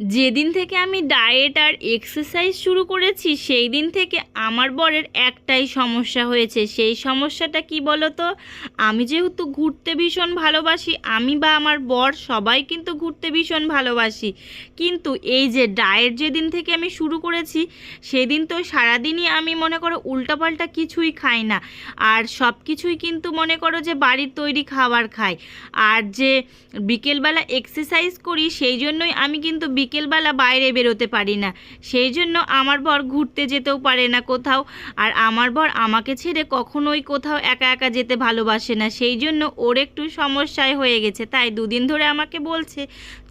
যেদিন থেকে আমি ডায়েট আর এক্সারসাইজ শুরু করেছি সেই দিন থেকে আমার বরের একটাই সমস্যা হয়েছে। সেই সমস্যাটা কি বলো তো? আমি যেহেতু ঘুরতে ভীষণ ভালোবাসি, আমি বা আমার বর সবাই কিন্তু ঘুরতে ভীষণ ভালোবাসি, কিন্তু এই যে ডায়েট যেদিন থেকে আমি শুরু করেছি সেদিন তো সারাদিনই আমি মনে করো উল্টাপাল্টা কিছুই খাই না, আর সব কিছুই কিন্তু মনে করো যে বাড়ির তৈরি খাবার খাই। আর যে বিকেলবেলা এক্সারসাইজ করি সেই জন্যই আমি কিন্তু বিকেলবেলা বাইরে বেরোতে পারি না, সেই জন্য আমার বর ঘুরতে যেতেও পারে না কোথাও। আর আমার বর আমাকে ছেড়ে কখনোই কোথাও একা একা যেতে ভালোবাসে না, সেই জন্য ওর একটু সমস্যায় হয়ে গেছে। তাই দুদিন ধরে আমাকে বলছে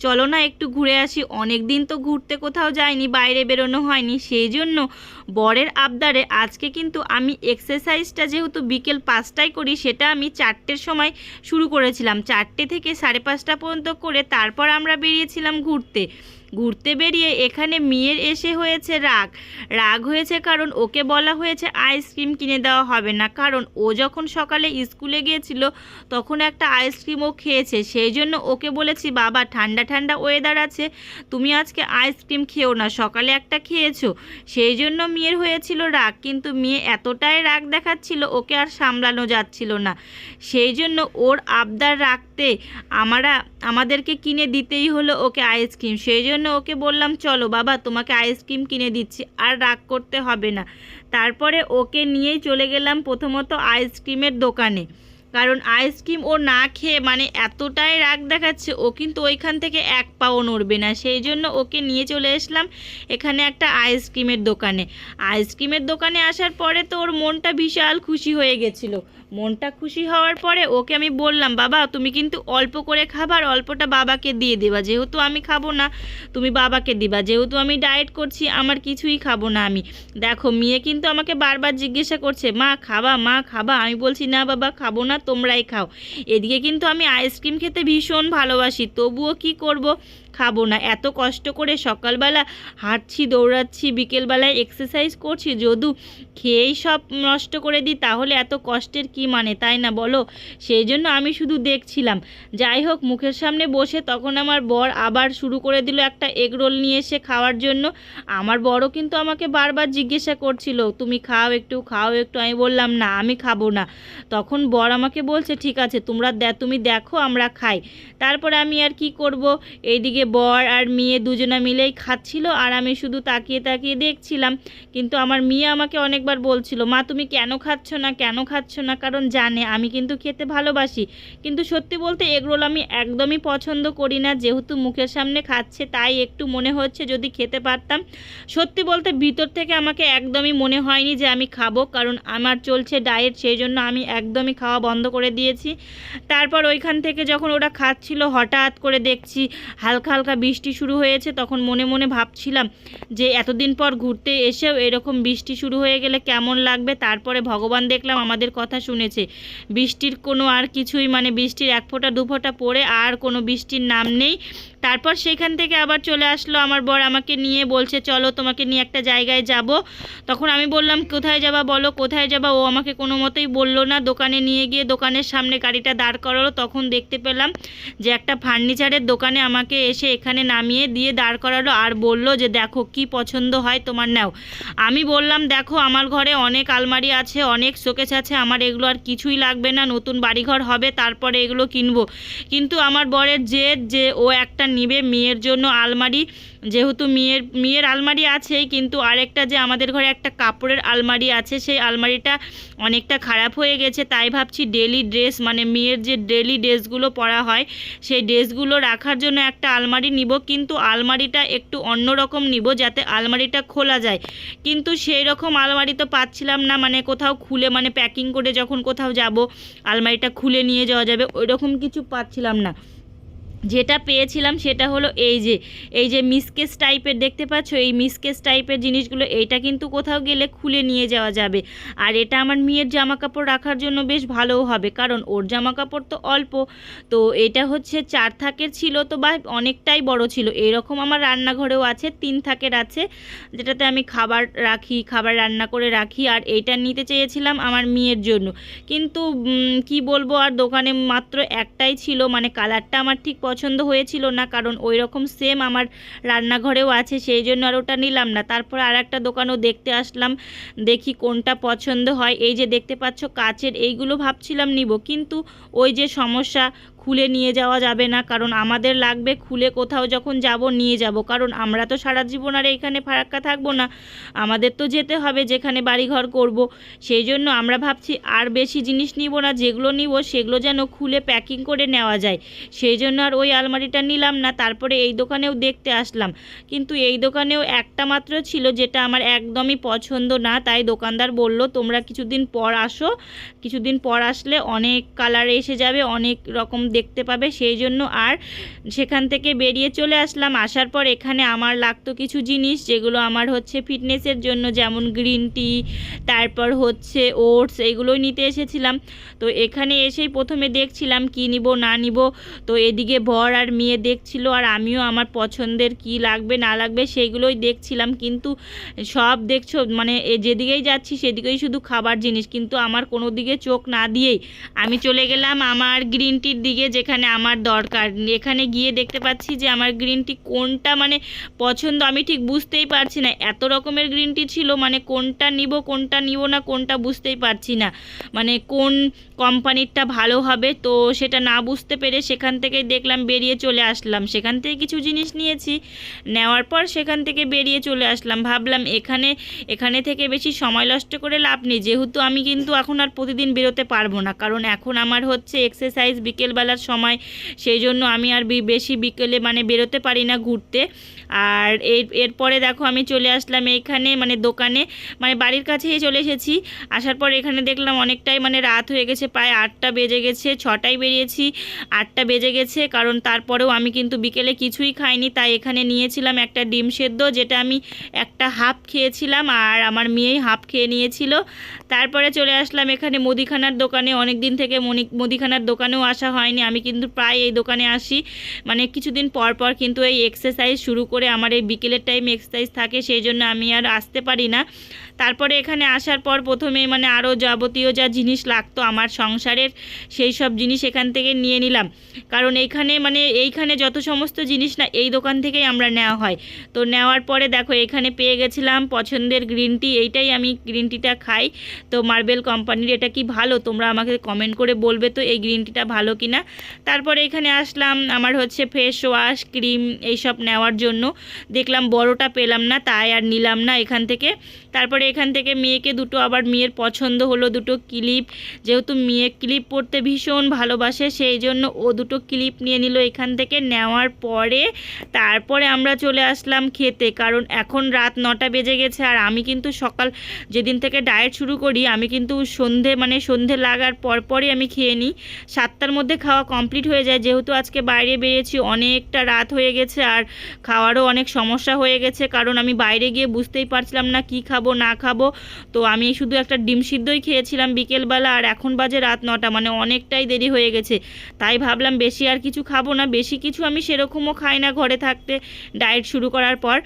চলো না একটু ঘুরে আসি, অনেক দিন তো ঘুরতে কোথাও যাইনি, বাইরে বেরোনো হয়নি। সেই জন্য বরের আবদারে আজকে কিন্তু আমি এক্সারসাইজটা যেহেতু বিকেল 5টায় করি, সেটা আমি 4টের সময় শুরু করেছিলাম, 4টে থেকে 5:30 পর্যন্ত করে তারপর আমরা বেরিয়েছিলাম ঘুরতে। ঘুরতে বেরিয়ে এখানে মেয়ের এসে হয়েছে রাগ হয়েছে, কারণ ওকে বলা হয়েছে আইসক্রিম কিনে দেওয়া হবে না, কারণ ও যখন সকালে স্কুলে গিয়েছিল তখন একটা আইসক্রিম ও খেয়েছে। সেই জন্য ওকে বলেছি বাবা ঠান্ডা ঠান্ডা ওয়েদার আছে, তুমি আজকে আইসক্রিম খেও না, সকালে একটা খেয়েছো। সেই জন্য মেয়ের হয়েছিল রাগ, কিন্তু মেয়ে এতটাই রাগ দেখাচ্ছিল ওকে আর সামলানো যাচ্ছিল না। সেই জন্য ওর আবদার রাখতে আমাদেরকে কিনে দিতেই হলো ওকে আইসক্রিম। সেই জন্য ওকে বললাম চলো বাবা তোমাকে আইসক্রিম কিনে দিচ্ছি, আর রাগ করতে হবে না। তারপরে ওকে নিয়েই চলে গেলাম প্রথমত আইসক্রিমের দোকানে, কারণ আইসক্রিম ও না খেয়ে মানে এতটাই রাগ দেখাচ্ছে, ও কিন্তু ওইখান থেকে এক পাও নড়বে না। সেই জন্য ওকে নিয়ে চলে আসলাম এখানে একটা আইসক্রিমের দোকানে। আইসক্রিমের দোকানে আসার পরে তো ওর মনটা বিশাল খুশি হয়ে গেছিলো। মনটা খুশি হওয়ার পরে ওকে আমি বললাম বাবা তুমি কিন্তু অল্প করে খাবার, অল্পটা বাবাকে দিয়ে দেবা, যেহেতু আমি খাবো না তুমি বাবাকে দিবা, যেহেতু আমি ডায়েট করছি আমার কিছুই খাবো না আমি। দেখো মেয়ে কিন্তু আমাকে বারবার জিজ্ঞাসা করছে মা খাবা, মা খাবা, আমি বলছি না বাবা খাবো না, তোমরাই খাও। এদিকে কিন্তু আমি আইসক্রিম খেতে ভীষণ ভালোবাসি, তবুও কি করব, খাবো না। এত কষ্ট করে সকালবেলা হাঁটছি, দৌড়াচ্ছি, বিকেলবেলায় এক্সারসাইজ করছি, যদু খেয়েই সব নষ্ট করে দিই তাহলে এত কষ্টের কি মানে, তাই না বলো? সেই জন্য আমি শুধু দেখছিলাম। যাই হোক মুখের সামনে বসে তখন আমার বর আবার শুরু করে দিল একটা এগ রোল নিয়ে এসে খাওয়ার জন্য। আমার বড়ও কিন্তু আমাকে বারবার জিজ্ঞাসা করছিল তুমি খাও একটু, খাও একটু, আমি বললাম না আমি খাবো না। তখন বর আমাকে বলছে ঠিক আছে তুমি দেখো আমরা খাই। তারপরে আমি আর কি করব, এইদিকে বর আর মেয়ে দুজনা মিলেই খাচ্ছিল আর আমি শুধু তাকিয়ে তাকিয়ে দেখছিলাম। কিন্তু আমার মেয়ে আমাকে অনেকবার বলছিল মা তুমি কেন খাচ্ছ না, কেন খাচ্ছ না, কারণ জানে আমি কিন্তু খেতে ভালোবাসি। কিন্তু সত্যি বলতে এগরোল আমি একদমই পছন্দ করি না, যেহেতু মুখের সামনে খাচ্ছে তাই একটু মনে হচ্ছে যদি খেতে পারতাম। সত্যি বলতে ভিতর থেকে আমাকে একদমই মনে হয়নি যে আমি খাবো, কারণ আমার চলছে ডায়েট, সেই জন্য আমি একদমই খাওয়া বন্ধ করে দিয়েছি। তারপর ওইখান থেকে যখন ওরা খাচ্ছিল হঠাৎ করে দেখছি হালকা হালকা বৃষ্টি শুরু হয়েছে, তখন মনে মনে ভাবছিলাম যে এতদিন পর ঘুরতে এসেও এরকম বৃষ্টি শুরু হয়ে গেলে কেমন লাগবে। তারপরে ভগবান দেখলাম আমাদের কথা শুনেছে, বৃষ্টির কোনো আর কিছুই মানে বৃষ্টির এক ফোঁটা দু ফোঁটা পড়ে আর কোনো বৃষ্টির নাম নেই। তারপর সেখান থেকে আবার চলে আসলো আমার বর, আমাকে নিয়ে বলছে চলো তোমাকে নিয়ে একটা জায়গায় যাব। তখন আমি বললাম কোথায় যাবা বলো, কোথায় যাবা, ও আমাকে কোনো মতেই বললো না। দোকানে নিয়ে গিয়ে দোকানের সামনে গাড়িটা দাঁড় করালো, তখন দেখতে পেলাম যে একটা ফার্নিচারের দোকানে আমাকে এসে এখানে নামিয়ে দিয়ে দাঁড় করালো আর বলল যে দেখো কি পছন্দ হয় তোমার নাও। আমি বললাম দেখো আমার ঘরে অনেক আলমারি আছে, অনেক শোকেস আছে, আমার এগুলো আর কিছুই লাগবে না, নতুন বাড়িঘর হবে তারপরে এগুলো কিনবো। কিন্তু আমার বরের জেদ যে ও একটা নিবে মেয়ের জন্য আলমারি, যেহেতু মেয়ের আলমারি আছেই, কিন্তু আরেকটা যে আমাদের ঘরে একটা কাপড়ের আলমারি আছে সেই আলমারিটা অনেকটা খারাপ হয়ে গেছে, তাই ভাবছি ডেলি ড্রেস মানে মেয়ের যে ডেলি ড্রেসগুলো পরা হয় সেই ড্রেসগুলো রাখার জন্য একটা আলমারি নিব, কিন্তু আলমারিটা একটু অন্যরকম নিব যাতে আলমারিটা খোলা যায়। কিন্তু সেই রকম আলমারি তো পাচ্ছিলাম না, মানে কোথাও খুলে মানে প্যাকিং করে যখন কোথাও যাব আলমারিটা খুলে নিয়ে যাওয়া যাবে ওই রকম কিছু পাচ্ছিলাম না। যেটা পেয়েছিলাম সেটা হলো এই যে মিসকেস টাইপের দেখতে পাচ্ছ, এই মিসকেস টাইপের জিনিসগুলো, এইটা কিন্তু কোথাও গেলে খুলে নিয়ে যাওয়া যাবে। আর এটা আমার মেয়ের জামা কাপড় রাখার জন্য বেশ ভালোও হবে, কারণ ওর জামা কাপড় তো অল্প। তো এটা হচ্ছে 4 থাকের ছিল, তো বা অনেকটাই বড় ছিল। এরকম আমার রান্নাঘরেও আছে 3 থাকের আছে, যেটাতে আমি খাবার রাখি, খাবার রান্না করে রাখি। আর এইটা নিতে চেয়েছিলাম আমার মেয়ের জন্য, কিন্তু কি বলবো আর দোকানে মাত্র একটাই ছিল, মানে কালারটা আমার ঠিক পছন্দ হয়েছিল না, কারণ ওই রকম সেম আমার রান্নাঘরেও আছে, সেই জন্য আর ওটা নিলাম না। তারপর আর একটা দোকানও দেখতে আসলাম, দেখি কোনটা পছন্দ হয়। এই যে দেখতে পাচ্ছ কাচের এইগুলো ভাবছিলাম নিব, কিন্তু ওই যে সমস্যা, খুলে নিয়ে যাওয়া যাবে না, কারণ আমাদের লাগবে খুলে কোথাও যখন যাব নিয়ে যাব, কারণ আমরা তো সারা জীবন আর এইখানে ফারাক্কা থাকবো না, আমাদের তো যেতে হবে যেখানে বাড়িঘর করব। সেই জন্য আমরা ভাবছি আর বেশি জিনিস নিব না, যেগুলো নিব সেগুলো যেন খুলে প্যাকিং করে নেওয়া যায়, সেই জন্য আর ওই আলমারিটা নিলাম না। তারপরে এই দোকানেও দেখতে আসলাম, কিন্তু এই দোকানেও একটা মাত্র ছিল যেটা আমার একদমই পছন্দ না, তাই দোকানদার বলল তোমরা কিছুদিন পর আসো, কিছুদিন পর আসলে অনেক কালার এসে যাবে, অনেক রকম দেখতে পাবে। সেই জন্য আর সেখান থেকে বেরিয়ে চলে আসলাম। আসার পর এখানে আমার লাগতো কিছু জিনিস, যেগুলো আমার হচ্ছে ফিটনেসের জন্য, যেমন গ্রিন টি, তারপর হচ্ছে ওটস, এগুলোই নিতে এসেছিলাম। তো এখানে এসেই প্রথমে দেখছিলাম কি নিব না নিব, তো এদিকে বর আর মেয়ে দেখছিল, আর আমিও আমার পছন্দের কি লাগবে না লাগবে সেইগুলোই দেখছিলাম। কিন্তু সব দেখছো মানে যেদিকেই যাচ্ছি সেদিকেই শুধু খাবার জিনিস, কিন্তু আমার কোনো দিকে চোখ না দিয়েই আমি চলে গেলাম আমার গ্রিন টির দিকে, যেখানে আমার দরকার। এখানে গিয়ে দেখতে পাচ্ছি যে আমার গ্রিন টি কোনটা মানে পছন্দ আমি ঠিক বুঝতেই পারছি না, এত রকমের গ্রিন টি ছিল, মানে কোনটা নিব কোনটা নিব না কোনটা বুঝতেই পারছি না, মানে কোন কোম্পানিরটা ভালো হবে। তো সেটা না বুঝতে পেরে সেখান থেকে দেখলাম বেরিয়ে চলে আসলাম। সেখান থেকে কিছু জিনিস নিয়েছি, নেওয়ার পর সেখান থেকে বেরিয়ে চলে আসলাম। ভাবলাম এখানে থেকে বেশি সময় নষ্ট করে লাভ নেই, যেহেতু আমি কিন্তু এখন আর প্রতিদিন বেরোতে পারবো না, কারণ এখন আমার হচ্ছে এক্সারসাইজ বিকেলবেলার সময়, সেই জন্য আমি আর বেশি বিকেলে মানে বেরোতে পারি না ঘুরতে। আর এরপরে দেখো আমি চলে আসলাম এইখানে মানে দোকানে, মানে বাড়ির কাছেই চলে এসেছি। আসার পর এখানে দেখলাম অনেকটাই মানে রাত হয়ে গেছে, প্রায় 8টা বেজে গেছে, 6টায় বেরিয়েছি 8টা বেজে গেছে, কারণ তারপরেও আমি কিন্তু বিকেলে কিছুই খাইনি, তাই এখানে নিয়েছিলাম একটা ডিম সেদ্ধ, যেটা আমি একটা হাফ খেয়েছিলাম আর আমার মেয়েই হাফ খেয়ে নিয়েছিল। তারপরে চলে আসলাম এখানে মুদিখানার দোকানে, অনেক দিন থেকে মুদিখানার দোকানেও আসা হয়নি, আমি কিন্তু প্রায় এই দোকানে আসি মানে কিছুদিন পর পর, কিন্তু এই এক্সারসাইজ শুরু করে আমার এই বিকেলের টাইমে এক্সারসাইজ থাকে, সেই জন্য আমি আর আসতে পারি না। তারপরে এখানে আসার পর প্রথমে মানে আরও যাবতীয় যা জিনিস লাগতো আমার সংসারের, সেই সব জিনিস এখান থেকে নিয়ে নিলাম, কারণ এইখানে যত সমস্ত জিনিস না এই দোকান থেকেই আমরা নেওয়া হয়। তো নেওয়ার পরে দেখো এখানে পেয়ে গেছিলাম পছন্দের গ্রিন টি, এইটাই আমি গ্রিন টিটা খাই, তো মার্বেল কোম্পানির, এটা কি ভালো তোমরা আমাকে কমেন্ট করে বলবে তো এই গ্রিন টিটা ভালো কি না। তারপরে এখানে আসলাম আমার হচ্ছে ফেস ওয়াশ, ক্রিম এইসব নেওয়ার জন্য, দেখলাম বড়টা পেলাম না, তাই আর নিলাম না এখান থেকে। তারপরে এখান থেকে মেয়েকে দুটো, আবার মেয়ের পছন্দ হলো দুটো ক্লিপ, যেহেতু মেয়ে ক্লিপ পরতে ভীষণ ভালোবাসে, সেই জন্য ও দুটো ক্লিপ নিয়ে নিল এখান থেকে। নেওয়ার পরে তারপরে আমরা চলে আসলাম খেতে, কারণ এখন রাত 9টা বেজে গেছে, আর আমি কিন্তু সকাল যেদিন থেকে ডায়েট শুরু করি আমি কিন্তু সন্ধে লাগার পরপরই আমি খেয়ে নিই, 7টার মধ্যে খাওয়া কমপ্লিট হয়ে যায়, যেহেতু আজকে বাইরে বেরিয়েছি অনেকটা রাত হয়ে গেছে, আর খাওয়ারও অনেক সমস্যা হয়ে গেছে, কারণ আমি বাইরে গিয়ে বুঝতেই পারছিলাম না কি খাবো না খাবো। তো আমি শুধু একটা ডিম সিদ্ধই খেয়েছিলাম বিকেলবেলা, আর এখন বাজে রাত 9টা, মানে অনেকটাই দেরি হয়ে গেছে, তাই ভাবলাম বেশি আর কিছু খাবো না, বেশি কিছু আমি সেরকমও খাই না ঘরে থাকতে ডায়েট শুরু করার পর।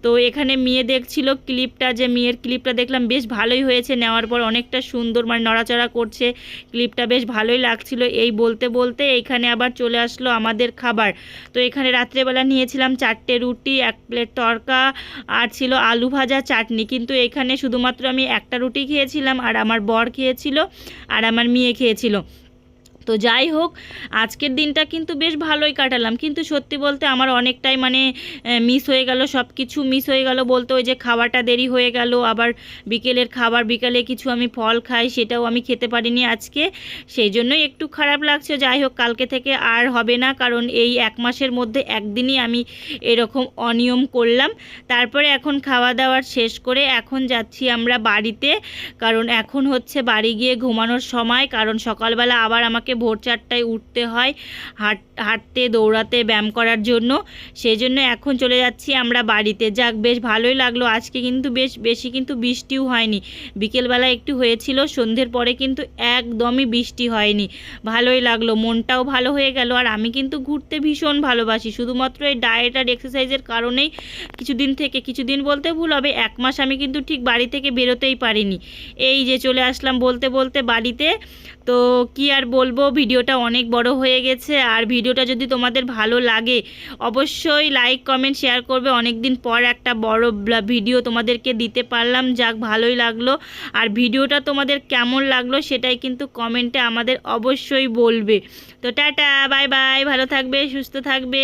তো এখানে মেয়ে দেখছিল ক্লিপটা, যে মেয়ের ক্লিপটা দেখলাম বেশ ভালোই হয়েছে, নেওয়ার পর অনেকটা সুন্দর মানে নড়াচড়া করছে, ক্লিপটা বেশ ভালোই লাগছিল। এই বলতে বলতে এইখানে আবার চলে আসলো আমাদের খাবার। তো এখানে রাত্রেবেলা নিয়েছিলাম 4টে রুটি, 1 প্লেট তড়কা, আর ছিল আলু ভাজা, চাটনি, কিন্তু এখানে শুধুমাত্র আমি একটা রুটি খেয়েছিলাম, আর আমার বর খেয়েছিল আর আমার মেয়ে খেয়েছিল। তো যাই হোক, আজকের দিনটা কিন্তু বেশ ভালোই কাটালাম, কিন্তু সত্যি বলতে আমার অনেকটাই মানে মিস হয়ে গেল, সব কিছু মিস হয়ে গেল বলতে, ওই যে খাওয়াটা দেরি হয়ে গেল, আবার বিকেলের খাবার, বিকালে কিছু আমি ফল খাই সেটাও আমি খেতে পারিনি আজকে, সেই জন্যই একটু খারাপ লাগছে। যাই হোক, কালকে থেকে আর হবে না, কারণ এই 1 মাসের মধ্যে একদিনই আমি এরকম অনিয়ম করলাম। তারপরে এখন খাওয়া দাওয়ার শেষ করে এখন যাচ্ছি আমরা বাড়িতে, কারণ এখন হচ্ছে বাড়ি গিয়ে ঘুমানোর সময়, কারণ সকালবেলা আবার আমাকে ভোর 4টায় উঠতে হয় হাঁটতে দৌড়াতে ব্যায়াম করার জন্য, সেই জন্য এখন চলে যাচ্ছি আমরা বাড়িতে। যাক, বেশ ভালোই লাগলো আজকে, কিন্তু বেশি কিন্তু বৃষ্টিও হয়নি, বিকেলবেলা একটু হয়েছিল, সন্ধ্যের পরে কিন্তু একদমই বৃষ্টি হয়নি, ভালোই লাগলো, মনটাও ভালো হয়ে গেল। আর আমি কিন্তু ঘুরতে ভীষণ ভালোবাসি, শুধুমাত্র এই ডায়েট আর এক্সারসাইজের কারণেই কিছুদিন বলতে ভুল হবে, 1 মাস আমি কিন্তু ঠিক বাড়ি থেকে বেরোতেই পারিনি। এই যে চলে আসলাম বলতে বলতে বাড়িতে, তো কি আর বলবো, ভিডিওটা অনেক বড় হয়ে গেছে। আর ভিডিওটা যদি তোমাদের ভালো লাগে অবশ্যই লাইক কমেন্ট শেয়ার করবে। অনেক দিন পর একটা বড় ভিডিও তোমাদেরকে দিতে পারলাম, যাক ভালোই লাগলো। আর ভিডিওটা তোমাদের কেমন লাগলো সেটাই কিন্তু কমেন্টে আমাদের অবশ্যই বলবে। তো টাটা, বাই বাই, ভালো থাকবে, সুস্থ থাকবে।